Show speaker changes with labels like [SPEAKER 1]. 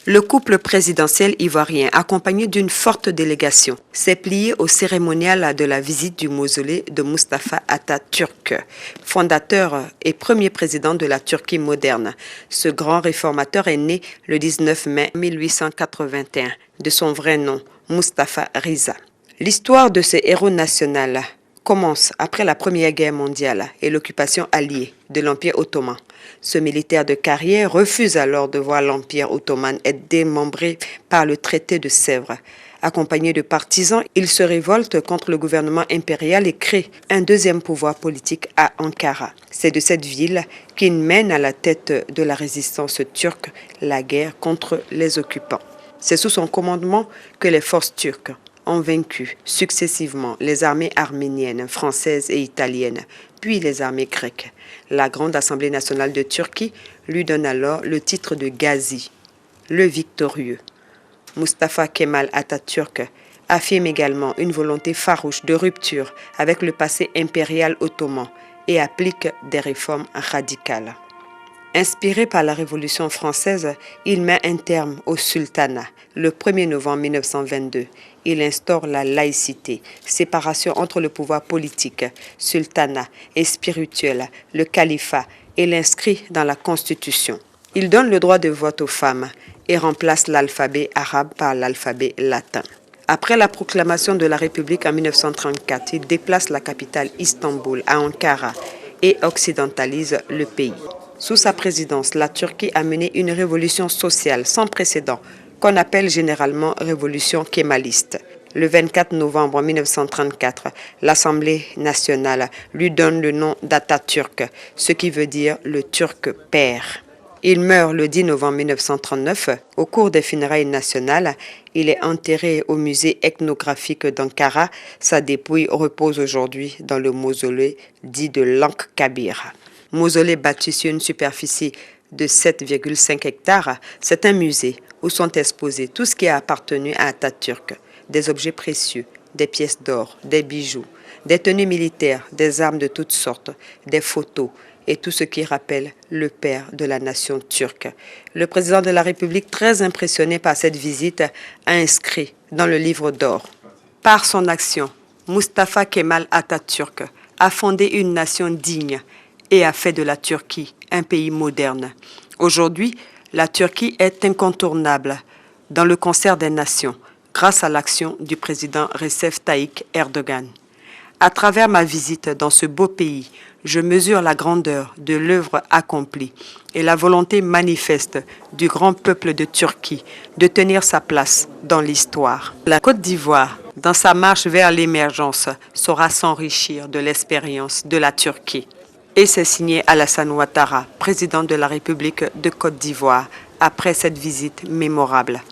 [SPEAKER 1] Le couple présidentiel ivoirien, accompagné d'une forte délégation, s'est plié au cérémonial de la visite du mausolée de Mustapha Atatürk, fondateur et premier président de la Turquie moderne. Ce grand réformateur est né le 19 mai 1881, de son vrai nom, Mustafa Riza. L'histoire de ce héros national commence après la Première Guerre mondiale et l'occupation alliée de l'Empire ottoman. Ce militaire de carrière refuse alors de voir l'Empire ottoman être démembré par le traité de Sèvres. Accompagné de partisans, il se révolte contre le gouvernement impérial et crée un deuxième pouvoir politique à Ankara. C'est de cette ville qu'il mène à la tête de la résistance turque la guerre contre les occupants. C'est sous son commandement que les forces turques ont vaincu successivement les armées arméniennes, françaises et italiennes, puis les armées grecques. La Grande Assemblée nationale de Turquie lui donne alors le titre de Gazi, le victorieux. Mustafa Kemal Atatürk affirme également une volonté farouche de rupture avec le passé impérial ottoman et applique des réformes radicales. Inspiré par la Révolution française, il met un terme au sultanat. Le 1er novembre 1922, il instaure la laïcité, séparation entre le pouvoir politique, sultanat et spirituel, le califat, et l'inscrit dans la Constitution. Il donne le droit de vote aux femmes et remplace l'alphabet arabe par l'alphabet latin. Après la proclamation de la République en 1934, il déplace la capitale Istanbul à Ankara et occidentalise le pays. Sous sa présidence, la Turquie a mené une révolution sociale sans précédent, qu'on appelle généralement révolution kémaliste. Le 24 novembre 1934, l'Assemblée nationale lui donne le nom d'Atatürk, ce qui veut dire le Turc père. Il meurt le 10 novembre 1939. Au cours des funérailles nationales, il est enterré au musée ethnographique d'Ankara. Sa dépouille repose aujourd'hui dans le mausolée dit de Lankkabir. Mausolée bâti sur une superficie de 7,5 hectares, c'est un musée où sont exposés tout ce qui a appartenu à Atatürk, des objets précieux, des pièces d'or, des bijoux, des tenues militaires, des armes de toutes sortes, des photos et tout ce qui rappelle le père de la nation turque. Le président de la République, très impressionné par cette visite, a inscrit dans le livre d'or: par son action, Mustafa Kemal Atatürk a fondé une nation digne et a fait de la Turquie un pays moderne. Aujourd'hui, la Turquie est incontournable dans le concert des nations grâce à l'action du président Recep Tayyip Erdogan. À travers ma visite dans ce beau pays, je mesure la grandeur de l'œuvre accomplie et la volonté manifeste du grand peuple de Turquie de tenir sa place dans l'histoire. La Côte d'Ivoire, dans sa marche vers l'émergence, saura s'enrichir de l'expérience de la Turquie. Et c'est signé Alassane Ouattara, président de la République de Côte d'Ivoire, après cette visite mémorable.